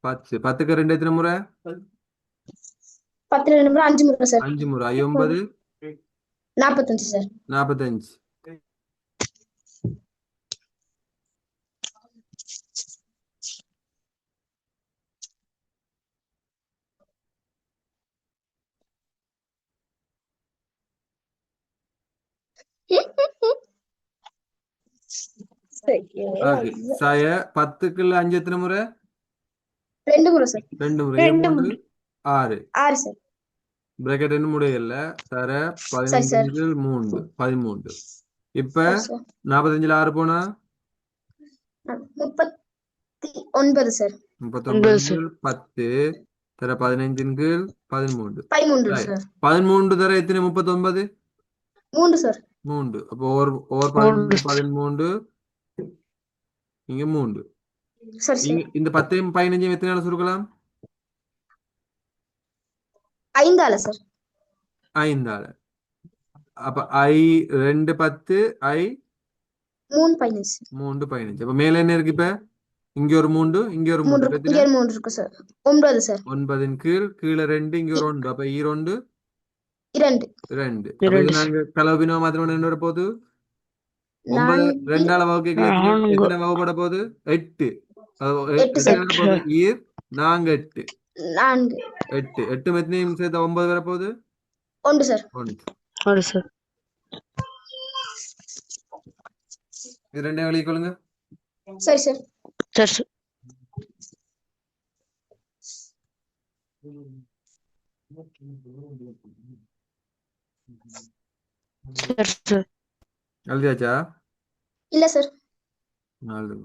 10 10க்கு 2 எத்தனை முறை? 10 2 முறை 5 முறை சார். 5 முறை. 9 45 சார். 45. ஓகே. சய 10க்குள்ள 5 எத்தனை முறை? 2 முறை சார். 2 முறை. 2 3 முறை. 6. 6 சார். பிரேக்கெட் என்ன முடியல. தர சரி 15 சார். 3 13. இப்ப சரி சார். 45ல 6 போனா 39 சார். 39 10 தர 15ன் கீழ் 13. 13 Right. சார். 13 தர எத்தனை? 39. 3 சார். 3. அப்போ ஓர் 13 13 இங்க 3. சரி சார். இந்த 10 15 எத்தனை நாள் சுருக்கலாம்? 5 ஆல சார். 5 ஆல. அப்ப I 2 10 I 3 15. 3 15. அப்ப மேல என்ன இருக்கு? இப்ப இங்க ஒரு 3 இங்க ஒரு 3. 3 இங்க 3 இருக்கு சார். 9 சார். 9ன் கீழ் கீழே 2 இங்க ஒரு 1. அப்ப 2 2 2. அப்ப இது நாங்க கலவு பின்னமா மாத்திரம் என்ன வர போகுது? 9 4 2ஆல வகுக்க எத்தனை வகுப்பட போகுது? 8. 8 சார். போகுது ஈர் நாங்க 8 4 8 8 மெத்தனையும் சேர்த்து 9 வர போகுது 1 சார். 1 சார். இது ரெண்டே வழி கொள்ளுங்க. சரி சார். சரி சார். சரி சார். எழுதியாச்சா? இல்ல சார். 4.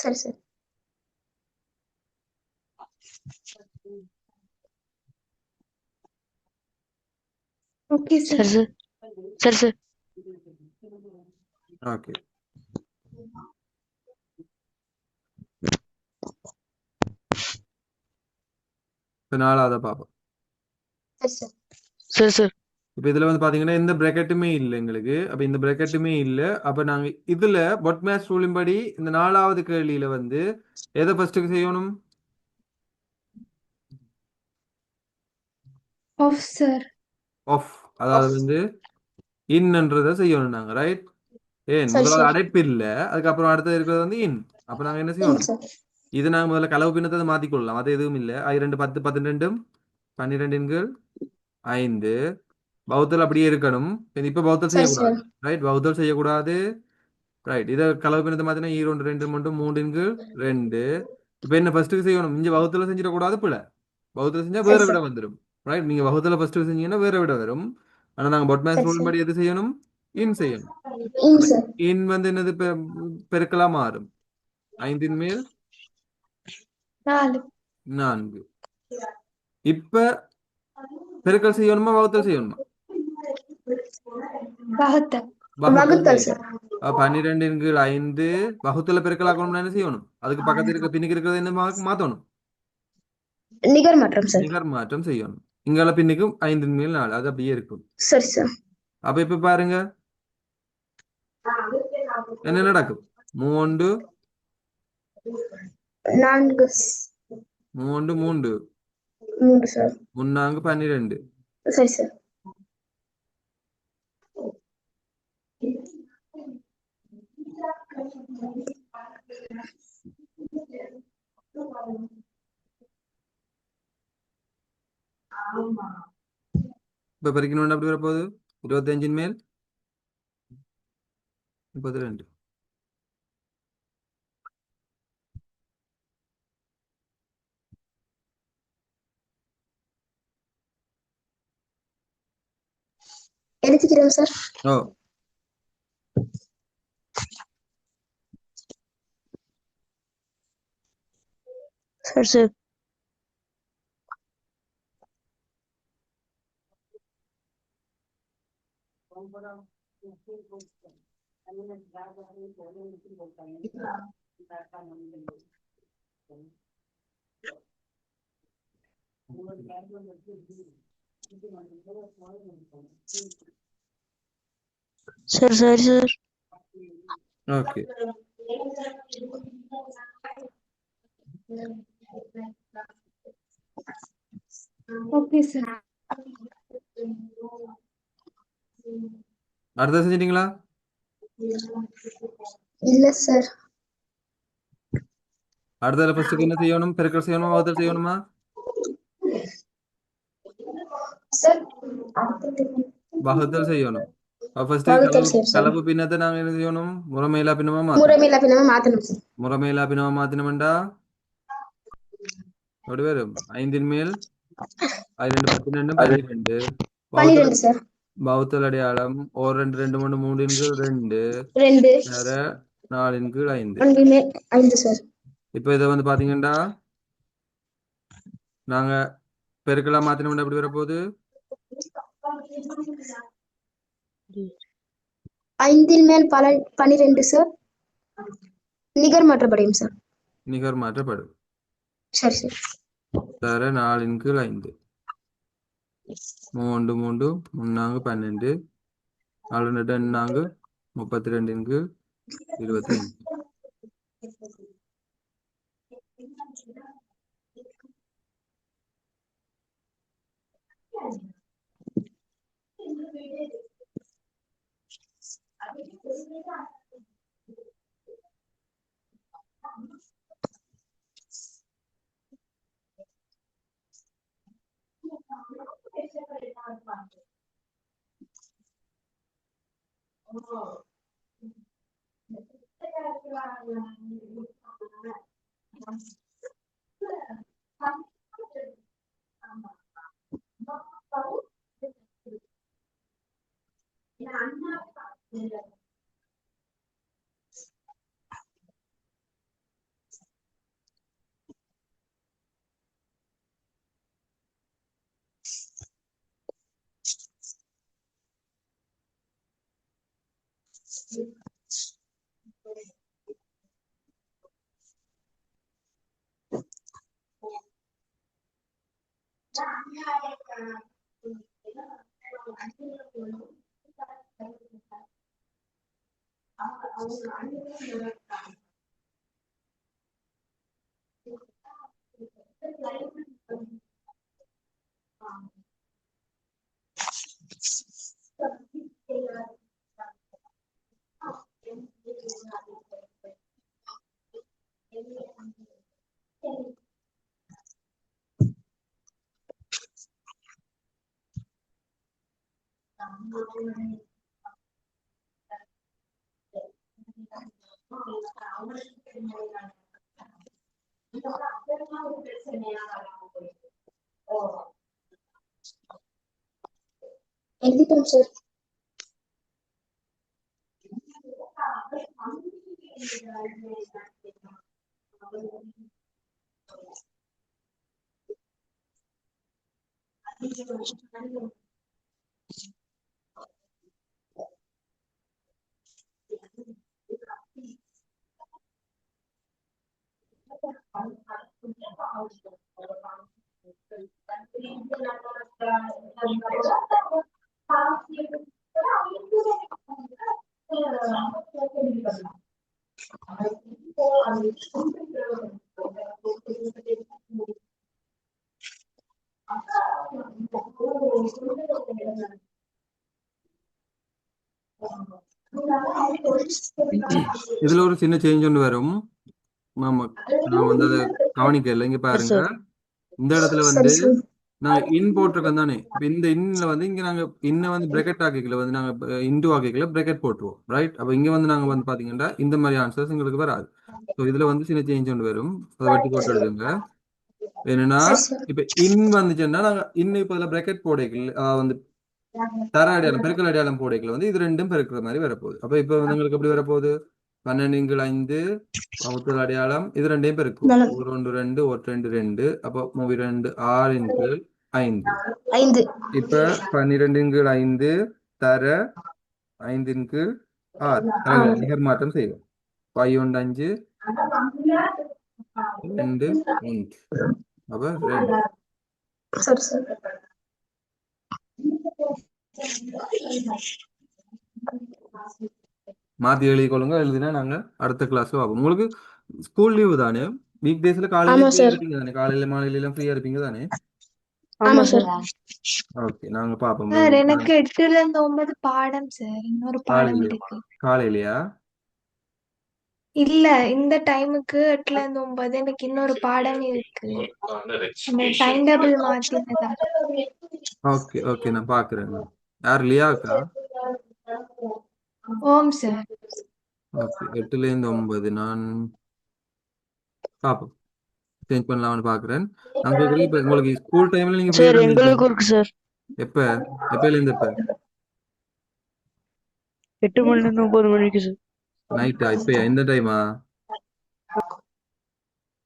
சரி சார். ஓகே சரி சார். சார். சரி சார். ஓகே. இப்ப 4ஆவத பார்ப்போம். சரி சார். சரி சார். இப்ப இதுல வந்து பாத்தீங்கன்னா எந்த பிரேக்கெட்டுமே இல்லை எங்களுக்கு. அப்ப இந்த பிரேக்கெட்டுமே இல்லை. அப்ப நாங்க இதுல பொட்மேஸ் ரூலின் படி இந்த 4வது கேள்வியில வந்து எதை ஃபர்ஸ்ட்டுக்கு செய்யணும்? Off sir. ஆஃப். அதாவது வந்து இன்னன்றதை செய்யணும் நாங்க. ரைட்? ஏன் சரி முதல்ல சார். அடைப்பு இல்ல, அதுக்கப்புறம் அடுத்தது இருக்கிறது வந்து இன். அப்ப நாங்க என்ன ம் செய்யணும்? சார். இது நாங்க முதல்ல கலவு பின்னத்தை மாத்திக்கொள்ளலாம். அது எதுவும் இல்லை. 2 10 12 12ன் கீழ் 5 பௌத்தல் அப்படியே இருக்கணும். இப்ப பௌத்தல் சரி செய்யக்கூடாது. சார். ரைட்? பௌத்தல் செய்யக்கூடாது. ரைட். இதை கலவு பின்னத்தை மாத்தினா 2 2 மட்டும் 3ன் கீழ் 2. இப்ப என்ன ஃபர்ஸ்ட்டுக்கு செய்யணும்? இங்க வகுத்துல செஞ்சிடக்கூடாது. பிள்ளை வகுத்துல செஞ்சா வேற சரி விட சார். வந்துடும். ரைட்? நீங்க வகுத்துல ஃபர்ஸ்ட்டுக்கு செஞ்சீங்கன்னா வேற விட வரும். ஆனா நாங்க பொட்மேஸ் சரி ரூல் சார். படி எது செய்யணும்? இன் செய்யணும். ம் சார். இன் வந்து என்னது? பெருக்கலா மாறும். 5ன் மேல் 4 4. இப்ப பெருக்கல் செய்யணுமா வகுத்தல் செய்யணுமா? வகுத்த வகுத்தல் வகுத்தல் செய்யணும். சார். 12ன் கீழ் 5 வகுத்துல பெருக்கலாக்கணும்னா என்ன செய்யணும்? அதுக்கு பக்கத்துல இருக்க பின்னுக்கு இருக்கிறது என்ன மாத்தணும்? நிகர் மாற்றம் சார். நிகர் மாற்றம் செய்யணும். இங்கால பின்னுக்கும் 5ன் மேல் 4 அது அப்படியே இருக்கும். சரி சார். அப்ப இப்ப பாருங்க என்ன நடக்கும்? 3 நான்கு மூன்று மூன்று மூன்று சார். முன்னாங்கு 12 சரி சார். இப்ப பெருக்கணும் அப்படி வரப்போகுது 25 மேல் 32. எழுதிக்கிறேன் சார். ஓ Sir, sir. Sir, sir, sir. Okay Okay, sir. அடுத்த செஞ்சிட்டீங்களா? இல்ல சார். அடுத்ததுல ஃபர்ஸ்ட்டுக்கு என்ன செய்யணும்? பெருக்கல் செய்யணுமா வகுத்தல் செய்யணுமா? சார் வகுத்தல் செய்யணும். ஃபர்ஸ்ட் வகுத்தல் செய்யும் சார். கலப்பு பின்னத்தை நாங்க என்ன செய்யணும்? முறைமையிலா பின்னமா மாத்தணும். முறைமையில பின்னமா மாத்தணும் சார். முறைமையிலா பின்னமா மாத்தினோம்டா எப்படி வரும்? 5 மேல் 12 12 12 12 சார். வகுத்தல் அடையாளம் 1 2 2 3 3 2 2 வேற 4 5. 5 சார். இப்போ இதை வந்து பாத்தீங்கன்னா நாங்க பெருக்கலா மாத்தினோம்னா எப்படி வரப்போகுது? 5 மேல் 12 சார். நிகர் மாற்றப்படையும் சார். நிகர் மாற்றப்படும். சரி சார். வேற 4 5 3 3 3 12 4 2 32 25. எழுதிட்டோம் சார். இதுல ஒரு சின்ன சேஞ்ச் ஒன்று வரும். ஆமா, நான் வந்து அதை கவனிக்கல. இங்க Yes, பாருங்க, sir. இந்த இடத்துல வந்து சரி சார். நாங்க இன் போட்டிருக்கோம் தானே. இப்ப இந்த இன்னில் வந்து இங்க நாங்க இன்ன வந்து பிரக்கெட் ஆக்கிக்கல, வந்து நாங்க இன்டு ஆக்கிக்கல பிரக்கெட் போட்டுருவோம், ரைட்? அப்ப இங்க வந்து நாங்க வந்து பாத்தீங்கன்னா இந்த மாதிரி ஆன்சர்ஸ் எங்களுக்கு வராது. ஸோ இதுல வந்து சின்ன சேஞ்ச் ஒன்று வரும். அதை வட்டி போட்டு எழுதுங்க. என்னன்னா, சரி சார். இப்ப இன் வந்துச்சுன்னா நாங்க இன்னும் இப்ப இதுல பிரக்கெட் போடைக்கல, வந்து தர அடையாளம் பெருக்கல் அடையாளம் போடைக்கல வந்து இது ரெண்டும் பெருக்கிற மாதிரி வரப்போகுது. அப்ப இப்ப வந்து உங்களுக்கு எப்படி வரப்போகுது? 12 5 வகுத்தல் அடையாளம் இது ரெண்டையும் பெருக்கும். நல்லது. ஒரு ஒன்று ரெண்டு ஒரு ரெண்டு ரெண்டு, அப்போ மூவி 2 6 5. 5. இப்ப 12 5 தர 5 6 நிகர் மாற்றம் செய்வோம். 5 5 2 1, அப்ப 2. சரி சார். மாத்தி எழுதிக்கொள்ளுங்க. எழுதினா நாங்க அடுத்த கிளாஸ்ல பார்ப்போம். உங்களுக்கு ஸ்கூல் லீவு தானே? வீக் டேஸ்ல காலையில ஆமா ஃப்ரீயா சார். இருப்பீங்க தானே? காலையில மாலையில எல்லாம் ஃப்ரீயா இருப்பீங்க தானே? ஆமா ஆமா சார். சார். ஓகே, நாங்க பார்ப்போம். சார் எனக்கு 8 to 9 பாடம் சார். இன்னொரு பாடம் காலையில இருக்கு. காலையிலயா? இல்ல, இந்த டைமுக்கு 8 to 9 எனக்கு இன்னொரு பாடம் இருக்கு. டைம் டேபிள் மாத்தினதா? ஓகே ஓகே, நான் பாக்குறேன். யார், லியாக்கா? ஓம் சார். ஓகே, 8 to 9 நான் பார்ப்போம். சேஞ்ச் பண்ணலாம்னு பாக்குறேன். நான் கேட்குறேன், இப்ப உங்களுக்கு ஸ்கூல் டைம்ல நீங்க ஃப்ரீயா சார் தானே இருப்பீங்க? எங்களுக்கு இருக்கு சார். எப்ப எப்பல இருந்து எப்ப? 8 மணில இருந்து 9 மணிக்கு சார். நைட்டா? இப்பயா? இந்த டைமா?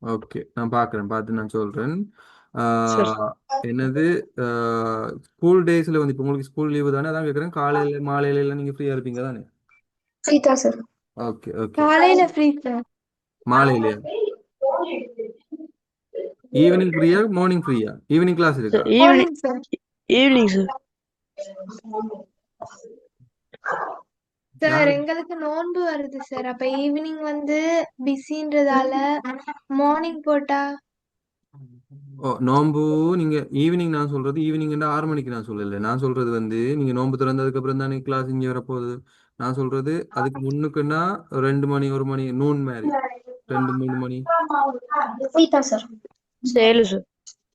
ஓகே, நான் பார்க்குறேன், பார்த்து நான் சொல்கிறேன். சார் என்னது, ஸ்கூல் டேஸில் வந்து இப்போ உங்களுக்கு ஸ்கூல் லீவு தானே, அதான் கேட்குறேன். காலையில் மாலையில எல்லாம் நீங்கள் ஃப்ரீயாக இருப்பீங்க தானே? ஃப்ரீ தான் சார். Okay okay. காலையில ஃப்ரீ சார். மாலையிலையா? ஈவினிங் ஃப்ரீயா மார்னிங் ஃப்ரீயா? ஈவினிங் கிளாஸ் இருக்கா? Sir evening morning sir. Evening sir. Sir யாரு? எங்களுக்கு நோன்பு வருது சார். அப்ப ஈவினிங் வந்து பிஸின்றதால மார்னிங் போட்டா. ஓ, நோம்பு. நீங்கள் ஈவினிங், நான் சொல்கிறது ஈவினிங் 6 மணிக்கு நான் சொல்லலை. நான் சொல்கிறது வந்து நீங்கள் நோம்பு திறந்ததுக்கப்புறம் தானே கிளாஸ் இங்கே வரப்போகுது. நான் சொல்கிறது அதுக்கு முன்னுக்குன்னா 2 மணி 1 மணி நூன் மாதிரி 2 3 மணி. ஃப்ரீ தான் சார். சேலு சார்.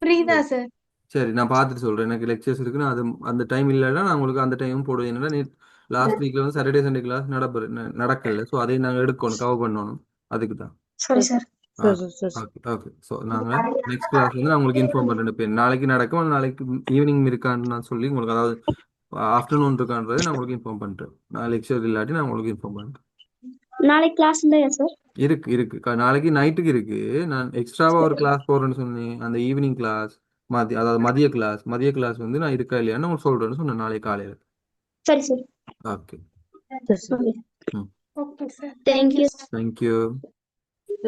ஃப்ரீ தான் சார். சரி, நான் பார்த்துட்டு சொல்கிறேன். எனக்கு லெக்சர்ஸ் இருக்கு, நான் அது அந்த டைம் இல்லைன்னா நான் உங்களுக்கு அந்த டைமும் போடுவேன். என்னன்னா நீ லாஸ்ட் வீக்ல வந்து சாட்டர்டே சண்டே கிளாஸ் நடக்கல. ஸோ அதையும் நாங்கள் எடுக்கணும், கவர் பண்ணணும். அதுக்கு தான். சரி சார். ஆ, sir sir sir okay okay. So நாங்கள் நெக்ஸ்ட் கிளாஸ் வந்து நான் உங்களுக்கு இன்ஃபார்ம் பண்ணுறேன். இப்போ நாளைக்கு நடக்கும், நாளைக்கு ஈவினிங் இருக்கான்னு நான் சொல்லி உங்களுக்கு, அதாவது ஆஃப்டர்நூன் இருக்கான்றதை நான் உங்களுக்கு இன்ஃபார்ம் பண்ணுறேன். நான் லெக்சர் இல்லாட்டி நான் உங்களுக்கு இன்ஃபார்ம் பண்ணுறேன். நாளைக்கு கிளாஸ் இல்லையா சார்? இருக்கு இருக்கு, நாளைக்கு நைட்டுக்கு இருக்கு. நான் எக்ஸ்ட்ராவா ஒரு கிளாஸ் போடுறேன்னு சொன்னேன், அந்த ஈவினிங் கிளாஸ். அதாவது மதிய கிளாஸ் வந்து நான் இருக்கா இல்லையான்னு உங்களுக்கு சொல்றேன்னு சொன்னேன் நாளைக்கு காலையில. சரி சார். ஓகே. Sir sir. ம். Okay sir. Thank you. Thank you. Thank you.